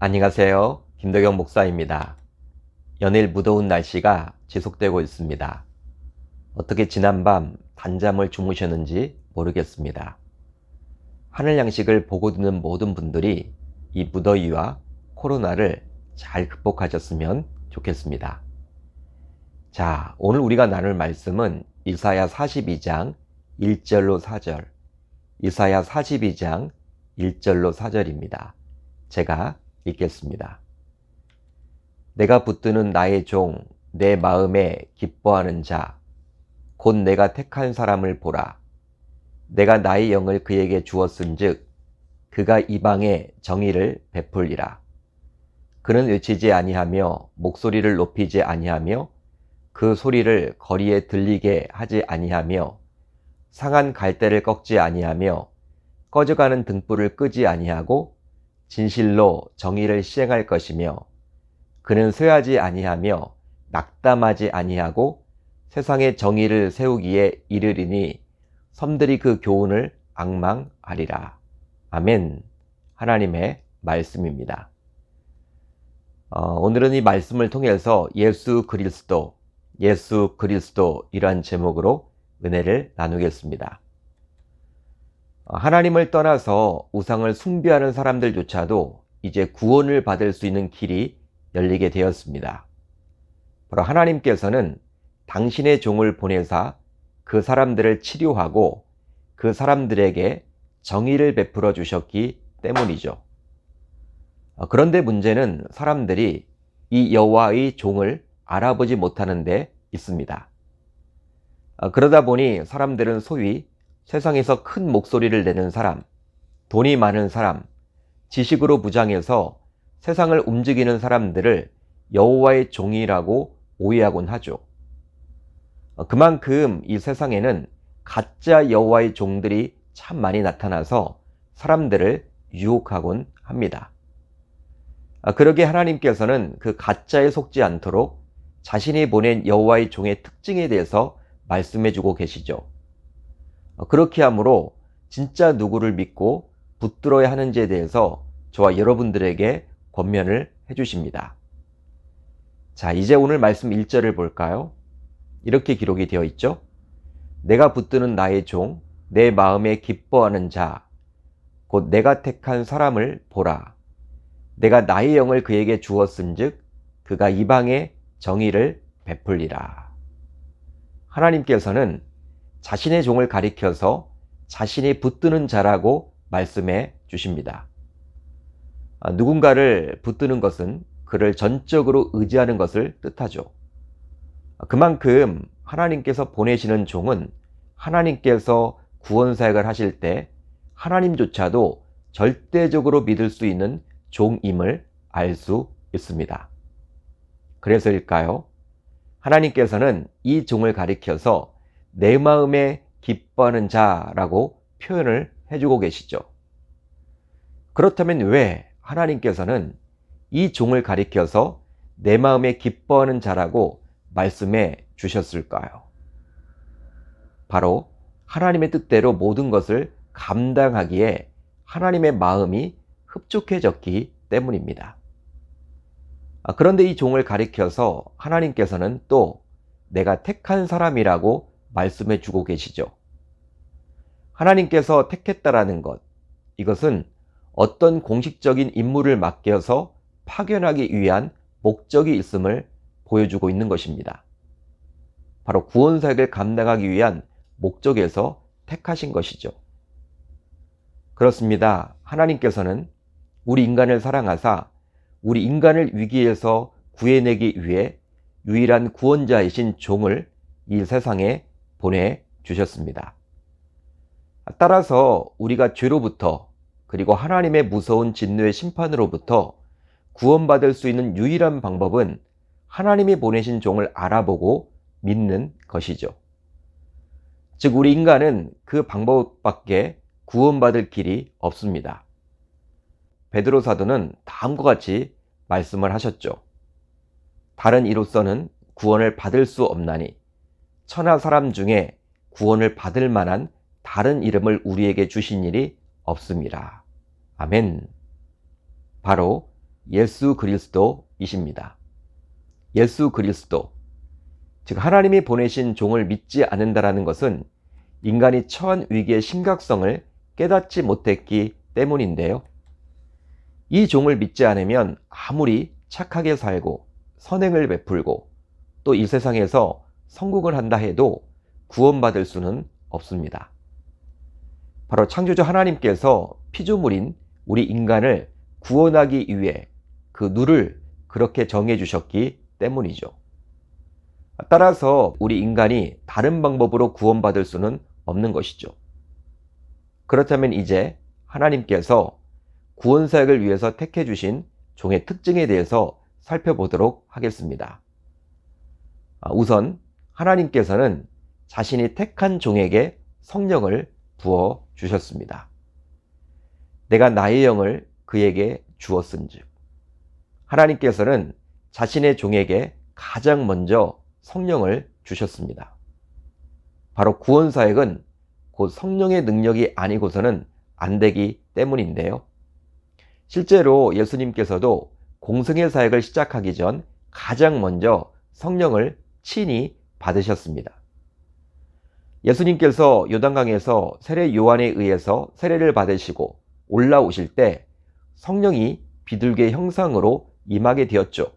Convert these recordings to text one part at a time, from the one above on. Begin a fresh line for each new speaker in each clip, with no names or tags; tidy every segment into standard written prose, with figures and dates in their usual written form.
안녕하세요. 김덕영 목사입니다. 연일 무더운 날씨가 지속되고 있습니다. 어떻게 지난밤 단잠을 주무셨는지 모르겠습니다. 하늘 양식을 보고 듣는 모든 분들이 이 무더위와 코로나를 잘 극복하셨으면 좋겠습니다. 자, 오늘 우리가 나눌 말씀은 이사야 42장 1절로 4절, 이사야 42장 1절로 4절입니다. 제가 읽겠습니다. 내가 붙드는 나의 종, 내 마음에 기뻐하는 자, 곧 내가 택한 사람을 보라. 내가 나의 영을 그에게 주었은즉 그가 이방에 정의를 베풀리라. 그는 외치지 아니하며 목소리를 높이지 아니하며 그 소리를 거리에 들리게 하지 아니하며 상한 갈대를 꺾지 아니하며 꺼져가는 등불을 끄지 아니하고 진실로 정의를 시행할 것이며 그는 쇠하지 아니하며 낙담하지 아니하고 세상에 정의를 세우기에 이르리니 섬들이 그 교훈을 앙망하리라. 아멘. 하나님의 말씀입니다. 오늘은 이 말씀을 통해서 예수 그리스도 이란 제목으로 은혜를 나누겠습니다. 하나님을 떠나서 우상을 숭배하는 사람들조차도 이제 구원을 받을 수 있는 길이 열리게 되었습니다. 바로 하나님께서는 당신의 종을 보내사 그 사람들을 치료하고 그 사람들에게 정의를 베풀어 주셨기 때문이죠. 그런데 문제는 사람들이 이 여호와의 종을 알아보지 못하는 데 있습니다. 그러다 보니 사람들은 소위 세상에서 큰 목소리를 내는 사람, 돈이 많은 사람, 지식으로 무장해서 세상을 움직이는 사람들을 여호와의 종이라고 오해하곤 하죠. 그만큼 이 세상에는 가짜 여호와의 종들이 참 많이 나타나서 사람들을 유혹하곤 합니다. 그러기에 하나님께서는 그 가짜에 속지 않도록 자신이 보낸 여호와의 종의 특징에 대해서 말씀해주고 계시죠. 그렇게 함으로 진짜 누구를 믿고 붙들어야 하는지에 대해서 저와 여러분들에게 권면을 해주십니다. 자, 이제 오늘 말씀 1절을 볼까요? 이렇게 기록이 되어 있죠. 내가 붙드는 나의 종, 내 마음에 기뻐하는 자, 곧 내가 택한 사람을 보라. 내가 나의 영을 그에게 주었은즉 그가 이방에 정의를 베풀리라. 하나님께서는 자신의 종을 가리켜서 자신이 붙드는 자라고 말씀해 주십니다. 누군가를 붙드는 것은 그를 전적으로 의지하는 것을 뜻하죠. 그만큼 하나님께서 보내시는 종은 하나님께서 구원사역을 하실 때 하나님조차도 절대적으로 믿을 수 있는 종임을 알 수 있습니다. 그래서일까요? 하나님께서는 이 종을 가리켜서 내 마음에 기뻐하는 자라고 표현을 해주고 계시죠. 그렇다면 왜 하나님께서는 이 종을 가리켜서 내 마음에 기뻐하는 자라고 말씀해 주셨을까요? 바로 하나님의 뜻대로 모든 것을 감당하기에 하나님의 마음이 흡족해졌기 때문입니다. 그런데 이 종을 가리켜서 하나님께서는 또 내가 택한 사람이라고 말씀해 주고 계시죠. 하나님께서 택했다라는 것, 이것은 어떤 공식적인 임무를 맡겨서 파견하기 위한 목적이 있음을 보여주고 있는 것입니다. 바로 구원사역을 감당하기 위한 목적에서 택하신 것이죠. 그렇습니다. 하나님께서는 우리 인간을 사랑하사 우리 인간을 위기에서 구해내기 위해 유일한 구원자이신 종을 이 세상에 보내주셨습니다. 따라서 우리가 죄로부터 그리고 하나님의 무서운 진노의 심판으로부터 구원받을 수 있는 유일한 방법은 하나님이 보내신 종을 알아보고 믿는 것이죠. 즉 우리 인간은 그 방법밖에 구원받을 길이 없습니다. 베드로 사도는 다음과 같이 말씀을 하셨죠. 다른 이로서는 구원을 받을 수 없나니 천하 사람 중에 구원을 받을 만한 다른 이름을 우리에게 주신 일이 없습니다. 아멘. 바로 예수 그리스도이십니다. 예수 그리스도, 즉 하나님이 보내신 종을 믿지 않는다라는 것은 인간이 처한 위기의 심각성을 깨닫지 못했기 때문인데요. 이 종을 믿지 않으면 아무리 착하게 살고 선행을 베풀고 또 이 세상에서 성공을 한다 해도 구원받을 수는 없습니다. 바로 창조주 하나님께서 피조물인 우리 인간을 구원하기 위해 그 룰을 그렇게 정해 주셨기 때문이죠. 따라서 우리 인간이 다른 방법으로 구원받을 수는 없는 것이죠. 그렇다면 이제 하나님께서 구원 사역을 위해서 택해 주신 종의 특징에 대해서 살펴보도록 하겠습니다. 우선 하나님께서는 자신이 택한 종에게 성령을 부어 주셨습니다. 내가 나의 영을 그에게 주었은즉, 하나님께서는 자신의 종에게 가장 먼저 성령을 주셨습니다. 바로 구원 사역은 곧 성령의 능력이 아니고서는 안 되기 때문인데요. 실제로 예수님께서도 공생의 사역을 시작하기 전 가장 먼저 성령을 친히 받으셨습니다. 예수님께서 요단강에서 세례 요한에 의해서 세례를 받으시고 올라오실 때 성령이 비둘기의 형상으로 임하게 되었죠.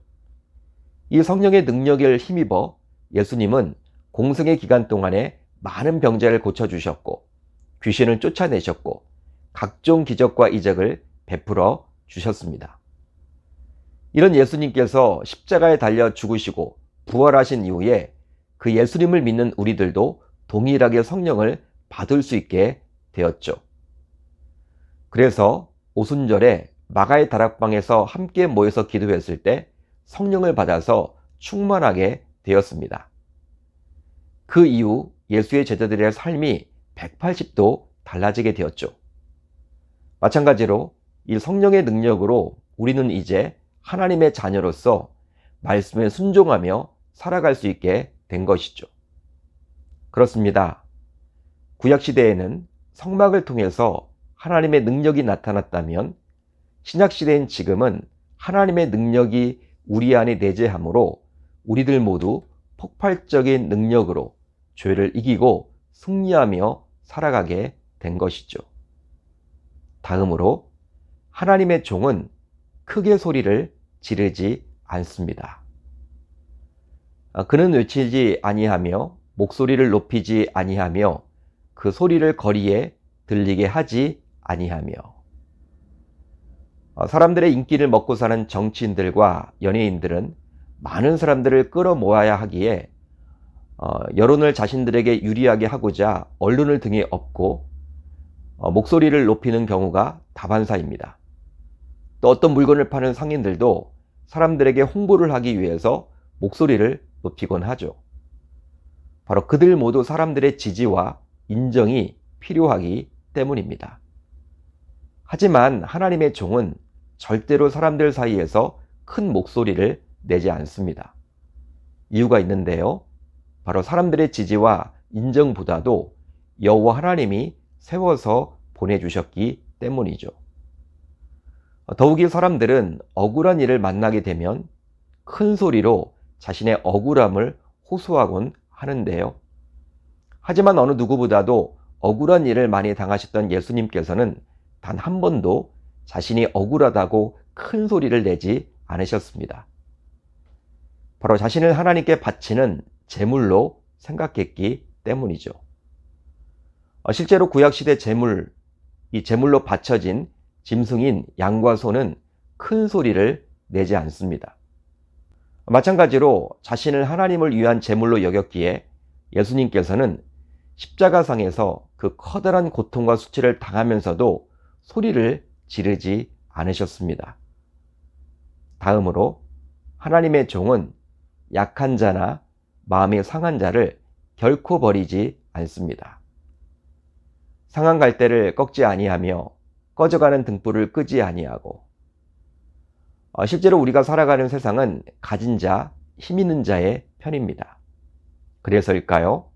이 성령의 능력을 힘입어 예수님은 공생의 기간 동안에 많은 병자를 고쳐주셨고 귀신을 쫓아내셨고 각종 기적과 이적을 베풀어 주셨습니다. 이런 예수님께서 십자가에 달려 죽으시고 부활하신 이후에 그 예수님을 믿는 우리들도 동일하게 성령을 받을 수 있게 되었죠. 그래서 오순절에 마가의 다락방에서 함께 모여서 기도했을 때 성령을 받아서 충만하게 되었습니다. 그 이후 예수의 제자들의 삶이 180도 달라지게 되었죠. 마찬가지로 이 성령의 능력으로 우리는 이제 하나님의 자녀로서 말씀에 순종하며 살아갈 수 있게 된 것이죠. 그렇습니다. 구약시대에는 성막을 통해서 하나님의 능력이 나타났다면 신약시대인 지금은 하나님의 능력이 우리 안에 내재하므로 우리들 모두 폭발적인 능력으로 죄를 이기고 승리하며 살아가게 된 것이죠. 다음으로 하나님의 종은 크게 소리를 지르지 않습니다. 그는 외치지 아니하며 목소리를 높이지 아니하며 그 소리를 거리에 들리게 하지 아니하며, 사람들의 인기를 먹고 사는 정치인들과 연예인들은 많은 사람들을 끌어모아야 하기에 여론을 자신들에게 유리하게 하고자 언론을 등에 업고 목소리를 높이는 경우가 다반사입니다. 또 어떤 물건을 파는 상인들도 사람들에게 홍보를 하기 위해서 목소리를 높이곤 하죠. 바로 그들 모두 사람들의 지지와 인정이 필요하기 때문입니다. 하지만 하나님의 종은 절대로 사람들 사이에서 큰 목소리를 내지 않습니다. 이유가 있는데요. 바로 사람들의 지지와 인정보다도 여호와 하나님이 세워서 보내주셨기 때문이죠. 더욱이 사람들은 억울한 일을 만나게 되면 큰 소리로 자신의 억울함을 호소하곤 하는데요. 하지만 어느 누구보다도 억울한 일을 많이 당하셨던 예수님께서는 단 한 번도 자신이 억울하다고 큰 소리를 내지 않으셨습니다. 바로 자신을 하나님께 바치는 제물로 생각했기 때문이죠. 실제로 구약시대 제물, 이 제물로 바쳐진 짐승인 양과 소는 큰 소리를 내지 않습니다. 마찬가지로 자신을 하나님을 위한 제물로 여겼기에 예수님께서는 십자가상에서 그 커다란 고통과 수치를 당하면서도 소리를 지르지 않으셨습니다. 다음으로 하나님의 종은 약한 자나 마음이 상한 자를 결코 버리지 않습니다. 상한 갈대를 꺾지 아니하며 꺼져가는 등불을 끄지 아니하고, 실제로 우리가 살아가는 세상은 가진 자, 힘 있는 자의 편입니다. 그래서일까요?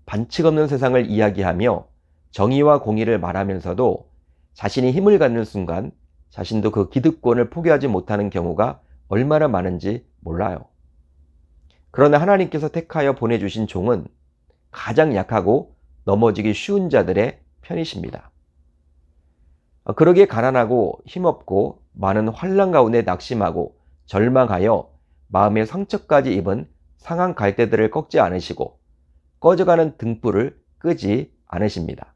반칙 없는 세상을 이야기하며 정의와 공의를 말하면서도 자신이 힘을 갖는 순간 자신도 그 기득권을 포기하지 못하는 경우가 얼마나 많은지 몰라요. 그러나 하나님께서 택하여 보내주신 종은 가장 약하고 넘어지기 쉬운 자들의 편이십니다. 그러기에 가난하고 힘없고 많은 환난 가운데 낙심하고 절망하여 마음의 상처까지 입은 상한 갈대들을 꺾지 않으시고 꺼져가는 등불을 끄지 않으십니다.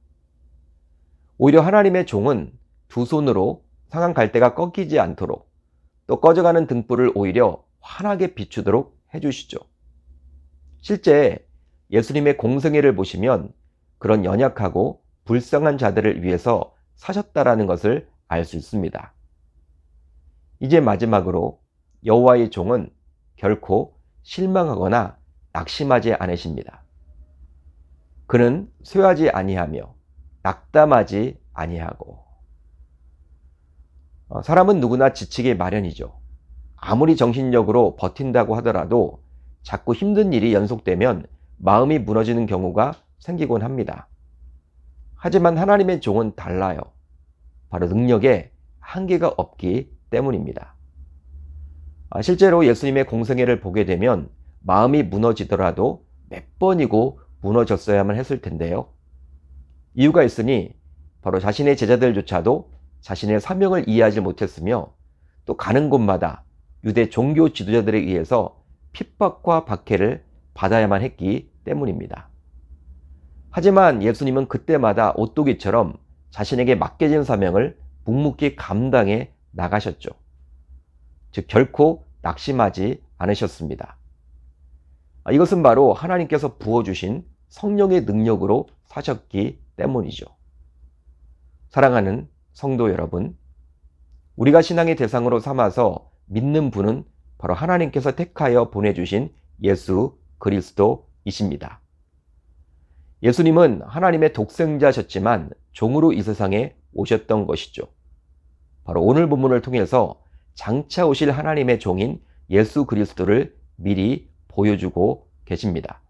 오히려 하나님의 종은 두 손으로 상한 갈대가 꺾이지 않도록 또 꺼져가는 등불을 오히려 환하게 비추도록 해주시죠. 실제 예수님의 공생애를 보시면 그런 연약하고 불쌍한 자들을 위해서 사셨다라는 것을 알 수 있습니다. 이제 마지막으로 여호와의 종은 결코 실망하거나 낙심하지 않으십니다. 그는 쇠하지 아니하며 낙담하지 아니하고. 사람은 누구나 지치기 마련이죠. 아무리 정신력으로 버틴다고 하더라도 자꾸 힘든 일이 연속되면 마음이 무너지는 경우가 생기곤 합니다. 하지만 하나님의 종은 달라요. 바로 능력에 한계가 없기 때문입니다. 실제로 예수님의 공생애를 보게 되면 마음이 무너지더라도 몇 번이고 무너졌어야만 했을 텐데요. 이유가 있으니 바로 자신의 제자들조차도 자신의 사명을 이해하지 못했으며 또 가는 곳마다 유대 종교 지도자들에 의해서 핍박과 박해를 받아야만 했기 때문입니다. 하지만 예수님은 그때마다 오뚜기처럼 자신에게 맡겨진 사명을 묵묵히 감당해 나가셨죠. 즉 결코 낙심하지 않으셨습니다. 이것은 바로 하나님께서 부어주신 성령의 능력으로 사셨기 때문이죠. 사랑하는 성도 여러분, 우리가 신앙의 대상으로 삼아서 믿는 분은 바로 하나님께서 택하여 보내주신 예수 그리스도이십니다. 예수님은 하나님의 독생자셨지만 종으로 이 세상에 오셨던 것이죠. 바로 오늘 본문을 통해서 장차 오실 하나님의 종인 예수 그리스도를 미리 보여주고 계십니다.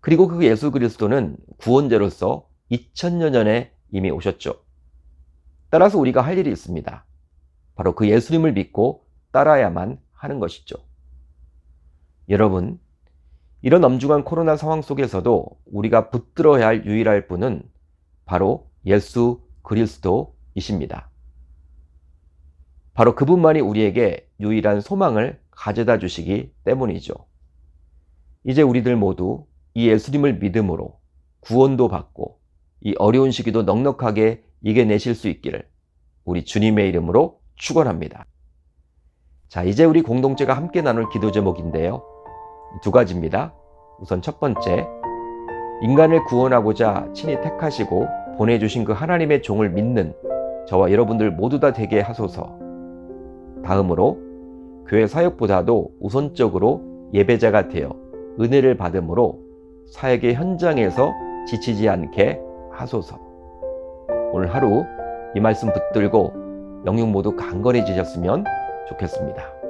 그리고 그 예수 그리스도는 구원자로서 2000여 년에 이미 오셨죠. 따라서 우리가 할 일이 있습니다. 바로 그 예수님을 믿고 따라야만 하는 것이죠. 여러분, 이런 엄중한 코로나 상황 속에서도 우리가 붙들어야 할 유일할 분은 바로 예수 그리스도이십니다. 바로 그분만이 우리에게 유일한 소망을 가져다 주시기 때문이죠. 이제 우리들 모두 이 예수님을 믿음으로 구원도 받고 이 어려운 시기도 넉넉하게 이겨내실 수 있기를 우리 주님의 이름으로 축원합니다. 자, 이제 우리 공동체가 함께 나눌 기도 제목인데요. 두 가지입니다. 우선 첫 번째, 인간을 구원하고자 친히 택하시고 보내주신 그 하나님의 종을 믿는 저와 여러분들 모두 다 되게 하소서. 다음으로 교회 사역보다도 우선적으로 예배자가 되어 은혜를 받음으로 사역의 현장에서 지치지 않게 하소서. 오늘 하루 이 말씀 붙들고 영육 모두 강건해지셨으면 좋겠습니다.